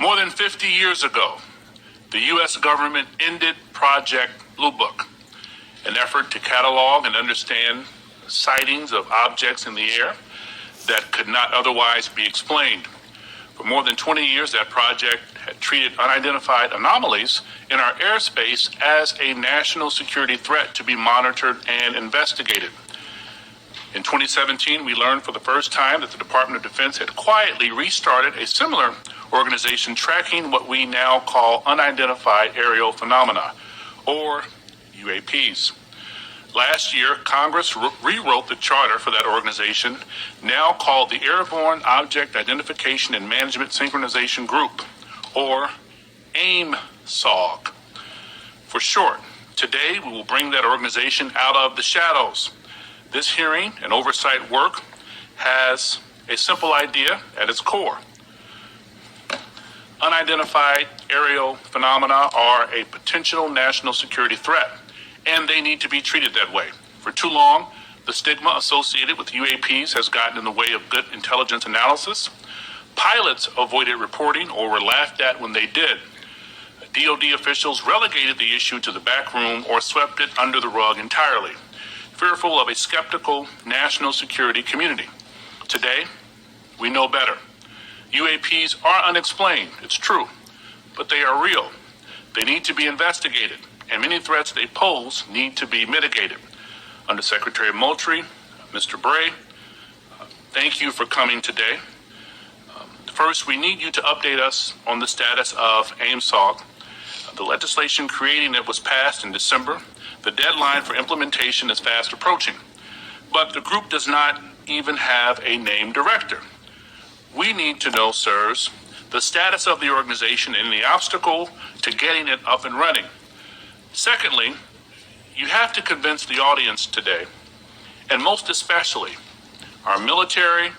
More than 50 years ago, the U.S. government ended Project Blue Book, an effort to catalog and understand sightings of objects in the air that could not otherwise be explained. For more than 20 years, that project had treated unidentified anomalies in our airspace as a national security threat to be monitored and investigated. In 2017, we learned for the first time that the Department of Defense had quietly restarted a similar organization tracking what we now call unidentified aerial phenomena, or UAPs. Last year, Congress rewrote the charter for that organization, now called the Airborne Object Identification and Management Synchronization Group, or AIM-SOG for short. Today, we will bring that organization out of the shadows. This hearing and oversight work has a simple idea at its core. Unidentified aerial phenomena are a potential national security threat, and they need to be treated that way. For too long, the stigma associated with UAPs has gotten in the way of good intelligence analysis. Pilots avoided reporting or were laughed at when they did. DoD officials relegated the issue to the back room or swept it under the rug entirely, fearful of a skeptical national security community. Today, we know better. UAPs are unexplained, it's true, but they are real. They need to be investigated, and many threats they pose need to be mitigated. Undersecretary Moultrie, Mr. Bray, thank you for coming today. First, we need you to update us on the status of AIM-SOG. The legislation creating it was passed in December. The deadline for implementation is fast approaching, but the group does not even have a named director. We need to know, sirs, the status of the organization and the obstacle to getting it up and running. Secondly, you have to convince the audience today, and most especially our military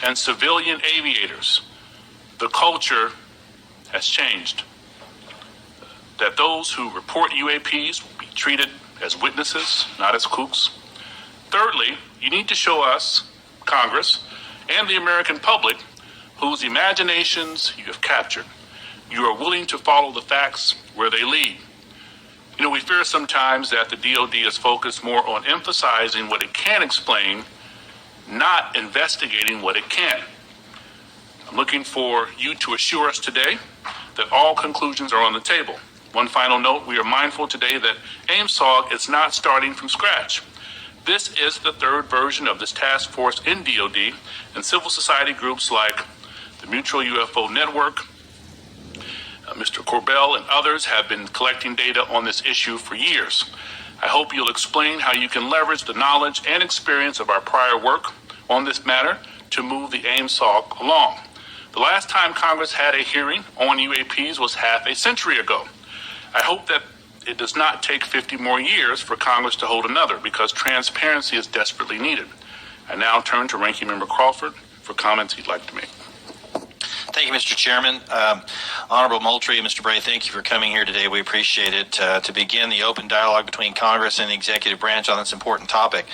and civilian aviators, the culture has changed. That those who report UAPs will be treated as witnesses, not as kooks. Thirdly, you need to show us, Congress, and the American public whose imaginations you have captured. You are willing to follow the facts where they lead. You know, we fear sometimes that the DoD is focused more on emphasizing what it can explain, not investigating what it can't. I'm looking for you to assure us today that all conclusions are on the table. One final note, we are mindful today that AIM-SOG is not starting from scratch. This is the third version of this task force in DoD, and civil society groups like the Mutual UFO Network, Mr. Corbell and others have been collecting data on this issue for years. I hope you'll explain how you can leverage the knowledge and experience of our prior work on this matter to move the AIM-SOG along. The last time Congress had a hearing on UAPs was half a century ago. I hope that it does not take 50 more years for Congress to hold another, because transparency is desperately needed. I now turn to Ranking Member Crawford for comments he'd like to make. Thank you, Mr. Chairman. Honorable Moultrie and Mr. Bray, thank you for coming here today. We appreciate it to begin the open dialogue between Congress and the executive branch on this important topic.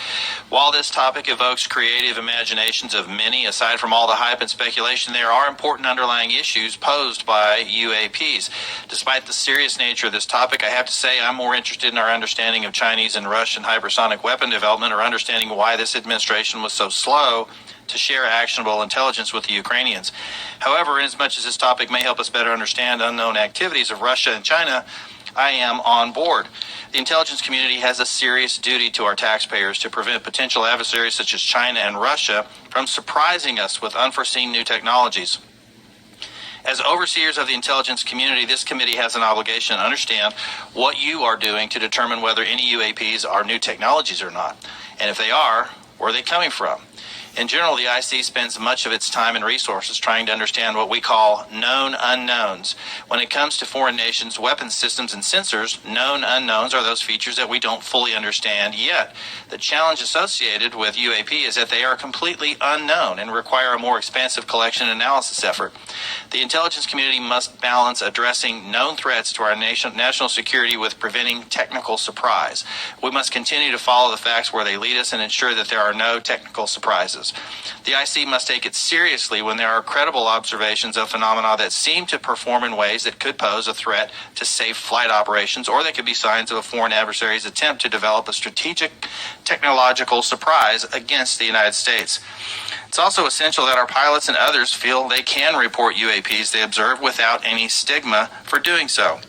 While this topic evokes creative imaginations of many, aside from all the hype and speculation, there are important underlying issues posed by UAPs. Despite the serious nature of this topic, I have to say I'm more interested in our understanding of Chinese and Russian hypersonic weapon development, or understanding why this administration was so slow to share actionable intelligence with the Ukrainians. However, inasmuch as this topic may help us better understand unknown activities of Russia and China, I am on board. The intelligence community has a serious duty to our taxpayers to prevent potential adversaries such as China and Russia from surprising us with unforeseen new technologies. As overseers of the intelligence community, this committee has an obligation to understand what you are doing to determine whether any UAPs are new technologies or not, and if they are, where are they coming from? In general, the IC spends much of its time and resources trying to understand what we call known unknowns. When it comes to foreign nations' weapons systems and sensors, known unknowns are those features that we don't fully understand yet. The challenge associated with UAP is that they are completely unknown and require a more expansive collection and analysis effort. The intelligence community must balance addressing known threats to our national security with preventing technical surprise. We must continue to follow the facts where they lead us and ensure that there are no technical surprises. sources. The IC must take it seriously when there are credible observations of phenomena that seem to perform in ways that could pose a threat to safe flight operations, or they could be signs of a foreign adversary's attempt to develop a strategic technological surprise against the United States. It's also essential that our pilots and others feel they can report UAPs they observe without any stigma for doing so.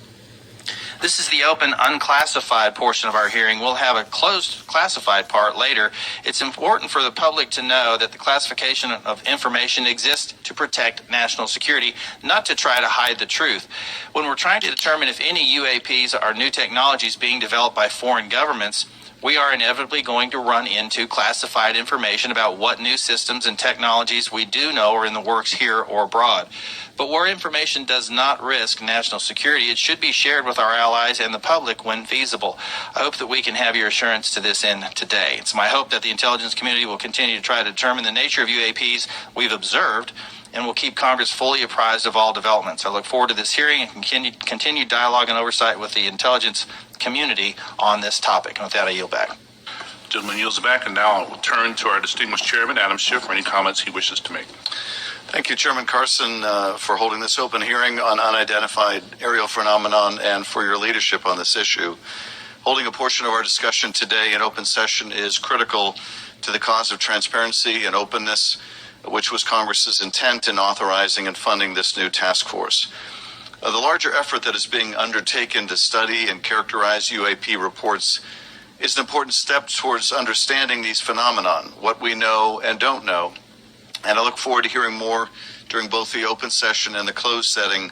This is the open, unclassified portion of our hearing. We'll have a closed, classified part later. It's important for the public to know that the classification of information exists to protect national security, not to try to hide the truth. When we're trying to determine if any UAPs are new technologies being developed by foreign governments, we are inevitably going to run into classified information about what new systems and technologies we do know are in the works here or abroad. But where information does not risk national security, it should be shared with our allies and the public when feasible. I hope that we can have your assurance to this end today. It's my hope that the intelligence community will continue to try to determine the nature of UAPs we've observed, and will keep Congress fully apprised of all developments. I look forward to this hearing and continued dialogue and oversight with the intelligence community on this topic. And with that, I yield back. Gentleman yields back, and now I will turn to our distinguished chairman, Adam Schiff, for any comments he wishes to make. Thank you, Chairman Carson, for holding this open hearing on unidentified aerial phenomenon and for your leadership on this issue. Holding a portion of our discussion today in open session is critical to the cause of transparency and openness, which was Congress's intent in authorizing and funding this new task force. The larger effort that is being undertaken to study and characterize UAP reports is an important step towards understanding these phenomenon, what we know and don't know. And I look forward to hearing more during both the open session and the closed setting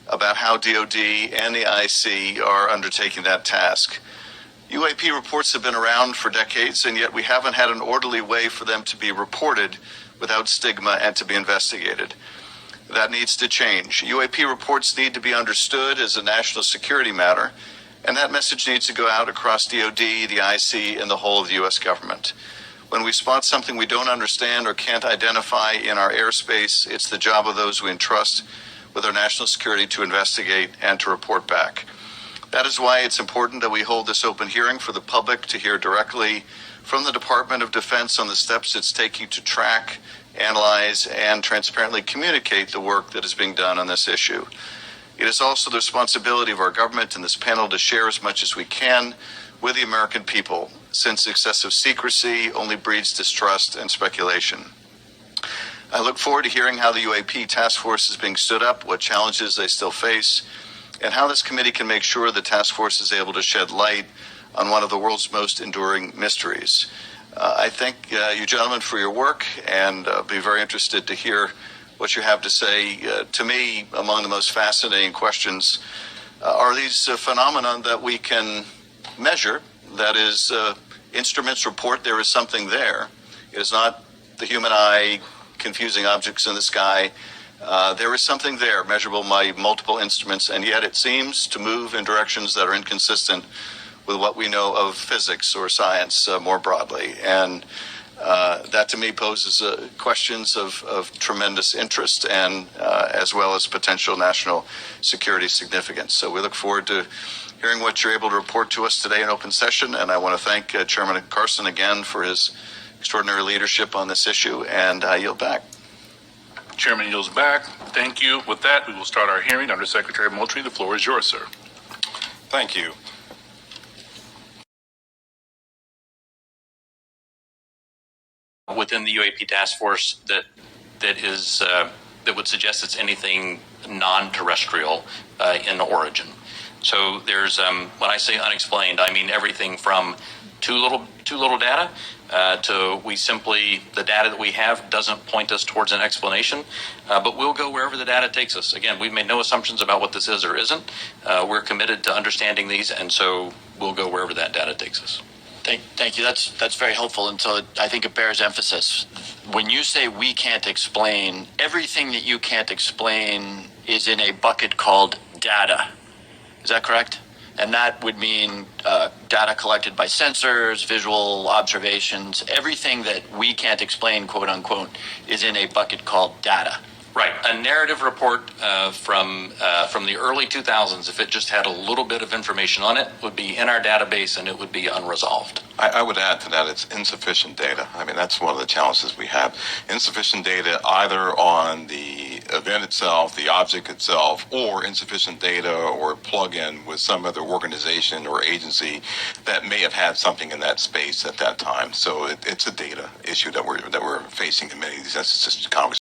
about how DoD and the IC are undertaking that task. UAP reports have been around for decades, and yet we haven't had an orderly way for them to be reported without stigma and to be investigated. That needs to change. UAP reports need to be understood as a national security matter, and that message needs to go out across DoD, the IC, and the whole of the U.S. government. When we spot something we don't understand or can't identify in our airspace, it's the job of those we entrust with our national security to investigate and to report back. That is why it's important that we hold this open hearing for the public to hear directly from the Department of Defense on the steps it's taking to track, analyze, and transparently communicate the work that is being done on this issue. It is also the responsibility of our government and this panel to share as much as we can with the American people, since excessive secrecy only breeds distrust and speculation. I look forward to hearing how the UAP task force is being stood up, what challenges they still face, and how this committee can make sure the task force is able to shed light on one of the world's most enduring mysteries. I thank you gentlemen for your work, and be very interested to hear what you have to say. To me, among the most fascinating questions are these phenomena that we can measure. That is, instruments report there is something there. It is not the human eye confusing objects in the sky. There is something there, measurable by multiple instruments, and yet it seems to move in directions that are inconsistent with what we know of physics or science more broadly. And that to me poses questions of tremendous interest and as well as potential national security significance. So we look forward to hearing what you're able to report to us today in open session, and I want to thank Chairman Carson again for his extraordinary leadership on this issue, and I yield back. Chairman yields back. Thank you. With that, we will start our hearing. Under Secretary Moultrie, the floor is yours, sir. Thank you. Within the UAP task force that would suggest it's anything non-terrestrial in origin. So there's when I say unexplained, I mean everything from too little data to the data that we have doesn't point us towards an explanation, but we'll go wherever the data takes us. Again, we've made no assumptions about what this is or isn't. We're committed to understanding these, and so we'll go wherever that data takes us. Thank you. That's very helpful, and so I think it bears emphasis. When you say we can't explain, everything that you can't explain is in a bucket called data. Is that correct? And that would mean data collected by sensors, visual observations, everything that we can't explain, quote unquote, is in a bucket called data. Right. A narrative report from the early 2000s, if it just had a little bit of information on it, would be in our database and it would be unresolved. I would add to that it's insufficient data. I mean, that's one of the challenges we have. Insufficient data either on the event itself, the object itself, or insufficient data or plug-in with some other organization or agency that may have had something in that space at that time. So it's a data issue that we're facing in many of these instances. Congress